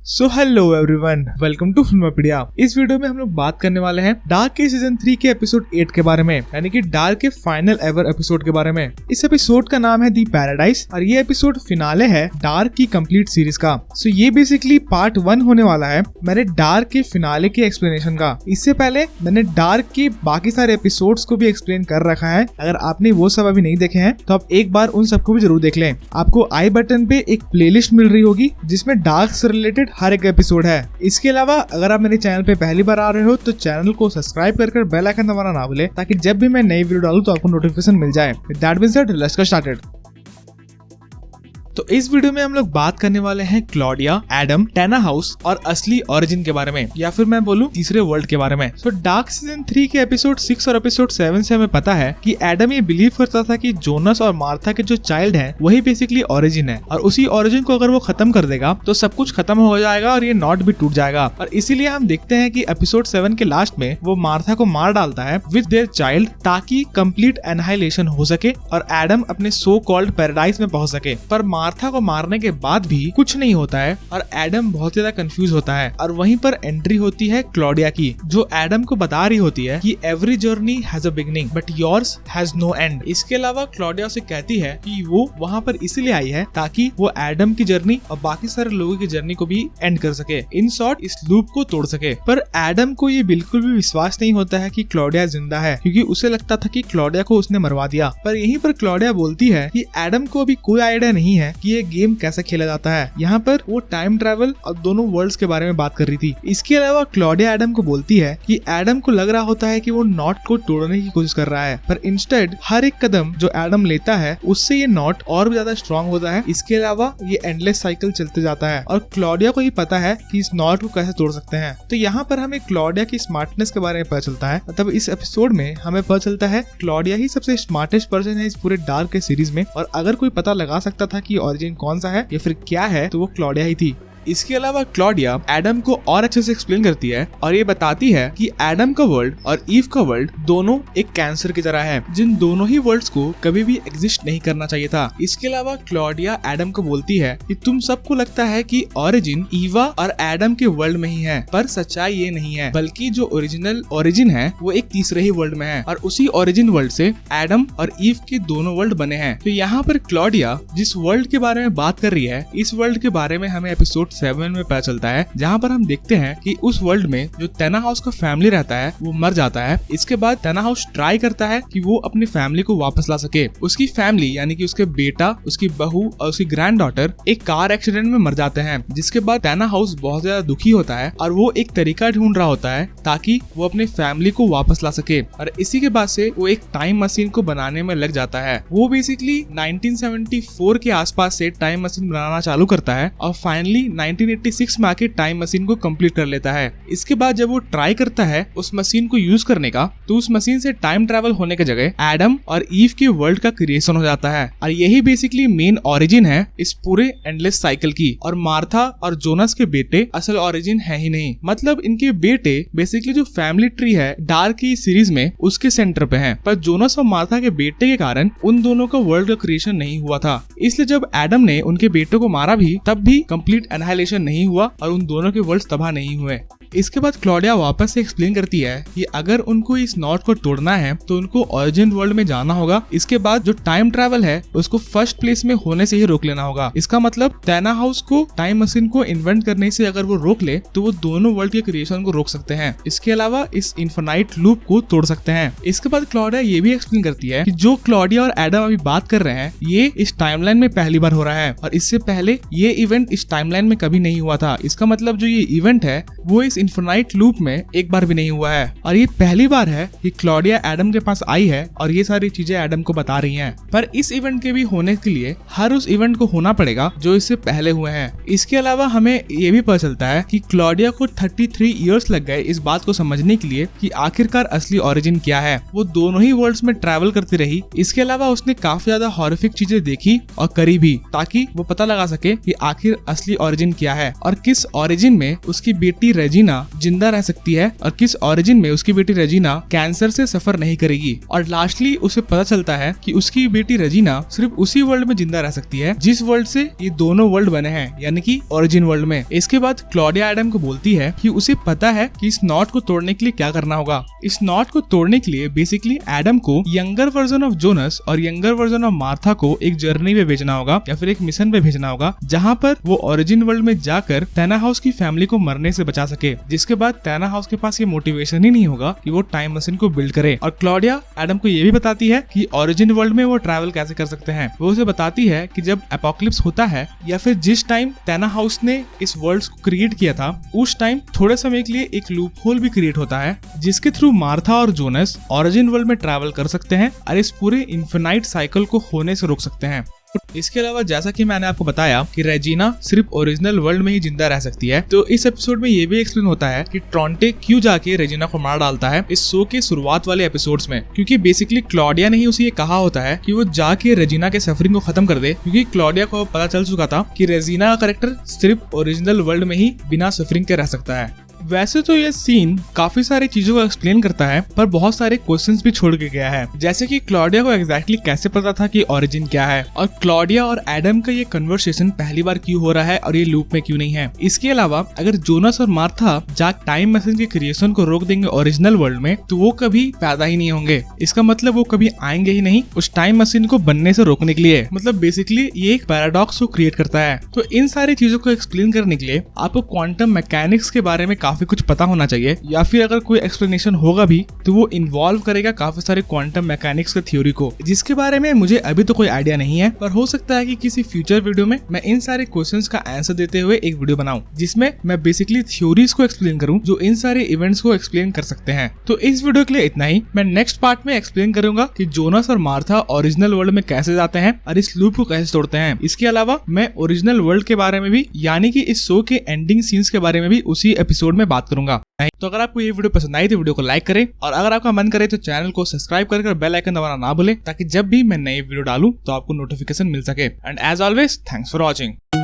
So hello everyone, welcome to Filmopedia. इस video में हम लोग बात करने वाले हैं डार्क के सीजन 3 के एपिसोड 8 के बारे में, यानी कि डार्क के फाइनल एवर एपिसोड के बारे में। इस एपिसोड का नाम है दी पैराडाइज और ये एपिसोड फिनाले है डार्क की कंप्लीट सीरीज का। सो ये बेसिकली पार्ट 1 होने वाला है मैंने डार्क के फिनाले के एक्सप्लेनेशन का। इससे पहले मैंने डार्क के बाकी सारे एपिसोड्स को भी एक्सप्लेन कर रखा है। अगर आपने वो सब अभी नहीं देखे हैं तो आप एक बार उन सबको भी जरूर देख लें। आपको आई बटन पे एक प्लेलिस्ट मिल रही होगी जिसमें डार्क से रिलेटेड हर एक एपिसोड है। इसके अलावा अगर आप मेरे चैनल पे पहली बार आ रहे हो तो चैनल को सब्सक्राइब कर बेल आइकन दबाना ना भूलें, ताकि जब भी मैं नई वीडियो डालूं तो आपको नोटिफिकेशन मिल जाए। With that being said, let's get started. तो इस वीडियो में हम लोग बात करने वाले हैं क्लॉडिया, एडम, टैना हाउस और असली ओरिजिन के बारे में, या फिर मैं बोलूं तीसरे वर्ल्ड के बारे में। तो डार्क सीजन 3 के एपिसोड 6 और एपिसोड 7 से हमें पता है कि एडम ये बिलीव करता था कि जोनस और मार्था के जो चाइल्ड हैं वही बेसिकली ओरिजिन है, और उसी ओरिजिन को अगर वो खत्म कर देगा तो सब कुछ खत्म हो जाएगा और ये नॉट भी टूट जाएगा। और इसीलिए हम देखते हैं कि एपिसोड 7 के लास्ट में वो मार्था को मार डालता है विद देयर चाइल्ड, ताकि कंप्लीट एनहाइलेशन हो सके और एडम अपने सो कॉल्ड पैराडाइज में पहुंच सके। पर मार्था को मारने के बाद भी कुछ नहीं होता है और एडम बहुत ज्यादा कंफ्यूज होता है। और वहीं पर एंट्री होती है क्लॉडिया की, जो एडम को बता रही होती है कि every journey has a beginning but yours has no end. इसके अलावा क्लॉडिया से कहती है कि वो वहाँ पर इसलिए आई है ताकि वो एडम की जर्नी और बाकी सारे लोगों की जर्नी को भी एंड कर सके, इन शॉर्ट इस लूप को तोड़ सके। पर एडम को ये बिल्कुल भी विश्वास नहीं होता है कि क्लॉडिया जिंदा है, क्योंकि उसे लगता था कि क्लॉडिया को उसने मरवा दिया। पर यहीं पर क्लॉडिया बोलती है कि एडम को अभी कोई आइडिया नहीं है कि ये गेम कैसे खेला जाता है। यहाँ पर वो टाइम ट्रैवल और दोनों वर्ल्ड्स के बारे में बात कर रही थी। इसके अलावा क्लॉडिया एडम को बोलती है कि एडम को लग रहा होता है कि वो नॉट को तोड़ने की कोशिश कर रहा है, पर इंस्टेड हर एक कदम जो एडम लेता है उससे ये नॉट और भी ज्यादा स्ट्रॉन्ग होता है। इसके अलावा ये एंडलेस साइकिल चलते जाता है और क्लॉडिया को ही पता है कि इस नॉट को कैसे तोड़ सकते हैं। तो यहाँ पर हमें क्लॉडिया की स्मार्टनेस के बारे में पता चलता है। मतलब इस एपिसोड में हमें पता चलता है क्लॉडिया ही सबसे स्मार्टेस्ट पर्सन है इस पूरे डार्क के सीरीज में, और अगर कोई पता लगा सकता था कि ओरिजिन कौन सा है या फिर क्या है तो वो क्लॉडिया ही थी। इसके अलावा क्लॉडिया एडम को और अच्छे से एक्सप्लेन करती है और ये बताती है कि एडम का वर्ल्ड और ईव का वर्ल्ड दोनों एक कैंसर की तरह है, जिन दोनों ही वर्ल्ड्स को कभी भी एग्जिस्ट नहीं करना चाहिए था। इसके अलावा क्लॉडिया एडम को बोलती है कि तुम सबको लगता है कि ओरिजिन ईवा और एडम के वर्ल्ड में ही है, पर सच्चाई ये नहीं है, बल्कि जो ओरिजिनल ओरिजिन है वो एक तीसरे ही वर्ल्ड में है, और उसी ओरिजिन वर्ल्ड से एडम और ईव के दोनों वर्ल्ड बने हैं। तो यहाँ पर क्लॉडिया जिस वर्ल्ड के बारे में बात कर रही है, इस वर्ल्ड के बारे में हमें एपिसोड 7 में पता चलता है, जहाँ पर हम देखते हैं कि उस वर्ल्ड में जो टैना हाउस का फैमिली रहता है वो मर जाता है। इसके बाद टैना हाउस ट्राई करता है कि वो अपनी फैमिली को वापस ला सके। उसकी फैमिली यानी कि उसके बेटा, उसकी बहू और उसकी ग्रैंड डॉटर एक कार एक्सीडेंट में मर जाते हैं, जिसके बाद टैना हाउस बहुत ज्यादा दुखी होता है और वो एक तरीका ढूंढ रहा होता है ताकि वो अपनी फैमिली को वापस ला सके। और इसी के बाद से वो एक टाइम मशीन को बनाने में लग जाता है। वो बेसिकली 1974 के आसपास से टाइम मशीन बनाना चालू करता है और फाइनली 1986 में आके टाइम मशीन को कंप्लीट कर लेता है। इसके बाद जब वो ट्राई करता है उस मशीन को यूज करने का, तो उस मशीन से टाइम ट्रैवल होने के जगह एडम और ईव के वर्ल्ड का क्रिएशन हो जाता है, और यही बेसिकली मेन ओरिजिन है इस पूरे एंडलेस साइकिल की। और मार्था और जोनस के बेटे असल ओरिजिन है ही नहीं, मतलब इनके बेटे बेसिकली जो फैमिली ट्री है डार्क की सीरीज में उसके सेंटर पे है। पर जोनस और मार्था के बेटे के कारण उन दोनों का वर्ल्ड का क्रिएशन नहीं हुआ था, इसलिए जब एडम ने उनके बेटों को मारा भी तब भी कंप्लीट एनहाइलेशन नहीं हुआ और उन दोनों के वर्ल्ड्स तबाह नहीं हुए। इसके बाद क्लॉडिया वापस से एक्सप्लेन करती है कि अगर उनको इस नॉट को तोड़ना है तो उनको ओरिजिन वर्ल्ड में जाना होगा। इसके बाद जो टाइम ट्रैवल है उसको फर्स्ट प्लेस में होने से ही रोक लेना होगा। इसका मतलब टैना हाउस को टाइम मशीन को इन्वेंट करने से अगर वो रोक ले तो वो दोनों वर्ल्ड के क्रिएशन को रोक सकते हैं। इसके अलावा इस इन्फिनाइट लूप को तोड़ सकते हैं। इसके बाद क्लॉडिया ये भी एक्सप्लेन करती है कि जो क्लॉडिया और एडम अभी बात कर रहे हैं ये इस टाइमलाइन में पहली बार हो रहा है, और इससे पहले ये इवेंट इस टाइमलाइन में कभी नहीं हुआ था। इसका मतलब जो ये इवेंट है वो इस इन्फिनाइट लूप में एक बार भी नहीं हुआ है, और ये पहली बार है कि क्लॉडिया एडम के पास आई है और ये सारी चीजें एडम को बता रही हैं। पर इस इवेंट के भी होने के लिए हर उस इवेंट को होना पड़ेगा जो इससे पहले हुए हैं। इसके अलावा हमें ये भी पता चलता है कि क्लॉडिया को 33 इयर्स लग गए इस बात को समझने के लिए कि आखिरकार असली ओरिजिन क्या है। वो दोनों ही वर्ल्ड्स में ट्रैवल करती रही। इसके अलावा उसने काफी ज्यादा हॉरिफिक चीजें देखी और करी भी, ताकि वो पता लगा सके कि आखिर असली ओरिजिन क्या है और किस ओरिजिन में उसकी बेटी रेजिना रेजिना जिंदा रह सकती है और किस ओरिजिन में उसकी बेटी रेजिना कैंसर से सफर नहीं करेगी। और लास्टली उसे पता चलता है कि उसकी बेटी रेजिना सिर्फ उसी वर्ल्ड में जिंदा रह सकती है जिस वर्ल्ड से ये दोनों वर्ल्ड बने हैं, यानी कि ओरिजिन वर्ल्ड में। इसके बाद क्लॉडिया एडम को बोलती है कि उसे पता है कि इस नॉट को तोड़ने के लिए क्या करना होगा। इस नॉट को तोड़ने के लिए बेसिकली एडम को यंगर वर्जन ऑफ जोनस और यंगर वर्जन ऑफ मार्था को एक जर्नी पे भेजना होगा या फिर एक मिशन पे भेजना होगा, जहाँ पर वो ओरिजिन वर्ल्ड में जाकर टैना हाउस की फैमिली को मरने से बचा सके। जिसके बाद टैना हाउस के पास ये मोटिवेशन ही नहीं होगा कि वो टाइम मशीन को बिल्ड करे। और क्लॉडिया एडम को ये भी बताती है कि ओरिजिन वर्ल्ड में वो ट्रैवल कैसे कर सकते हैं। वो उसे बताती है कि जब एपोकलिप्स होता है या फिर जिस टाइम टैना हाउस ने इस वर्ल्ड को क्रिएट किया था, उस टाइम थोड़े समय के लिए एक लूप होल भी क्रिएट होता है जिसके थ्रू मार्था और जोनस ओरिजिन वर्ल्ड में ट्रैवल कर सकते हैं और इस पूरे इन्फिनाइट साइकिल को होने से रोक सकते हैं। इसके अलावा जैसा कि मैंने आपको बताया कि रेजिना सिर्फ ओरिजिनल वर्ल्ड में ही जिंदा रह सकती है, तो इस एपिसोड में ये भी एक्सप्लेन होता है कि ट्रॉन्टे क्यों जाके रेजिना को मार डालता है इस शो के शुरुआत वाले एपिसोड्स में। क्योंकि बेसिकली क्लॉडिया ने ही उसे ये कहा होता है कि वो जाके रेजिना के सफरिंग को खत्म कर दे, क्योंकि क्लॉडिया को पता चल चुका था कि रेजिना का कैरेक्टर सिर्फ ओरिजिनल वर्ल्ड में ही बिना सफरिंग के रह सकता है। वैसे तो ये सीन काफी सारी चीजों को एक्सप्लेन करता है, पर बहुत सारे क्वेश्चंस भी छोड़ के गया है, जैसे कि क्लॉडिया को एग्जैक्टली कैसे पता था कि ओरिजिन क्या है, और क्लॉडिया और एडम का ये कन्वर्सेशन पहली बार क्यों हो रहा है और ये लूप में क्यों नहीं है। इसके अलावा अगर जोनस और मार्था जाक टाइम मशीन के क्रिएशन को रोक देंगे ओरिजिनल वर्ल्ड में, तो वो कभी पैदा ही नहीं होंगे। इसका मतलब वो कभी आएंगे ही नहीं उस टाइम मशीन को बनने से रोकने के लिए। मतलब बेसिकली ये एक पैराडॉक्स को क्रिएट करता है। तो इन सारी चीजों को एक्सप्लेन करने के लिए आपको क्वांटम मैकेनिक्स के बारे में काफी कुछ पता होना चाहिए, या फिर अगर कोई एक्सप्लेनेशन होगा भी तो वो इन्वॉल्व करेगा काफी सारे क्वांटम मैकेनिक्स के थ्योरी को, जिसके बारे में मुझे अभी तो कोई आइडिया नहीं है। पर हो सकता है कि किसी फ्यूचर वीडियो में मैं इन सारे क्वेश्चंस का आंसर देते हुए एक वीडियो बनाऊं, जिसमें मैं बेसिकली थ्योरीज को एक्सप्लेन करूं जो इन सारे इवेंट्स को एक्सप्लेन कर सकते हैं। तो इस वीडियो के लिए इतना ही। मैं नेक्स्ट पार्ट में एक्सप्लेन करूंगा कि जोनस और मार्था ओरिजिनल वर्ल्ड में कैसे जाते हैं और इस लूप को कैसे तोड़ते हैं। इसके अलावा मैं ओरिजिनल वर्ल्ड के बारे में भी, यानी कि इस शो के एंडिंग सीन्स के बारे में भी उसी एपिसोड में बात करूंगा। तो अगर आपको ये वीडियो पसंद आई तो वीडियो को लाइक करें, और अगर आपका मन करे तो चैनल को सब्सक्राइब कर बेल आइकन दबाना ना भूलें, ताकि जब भी मैं नई वीडियो डालूं तो आपको नोटिफिकेशन मिल सके। And as always, thanks for watching.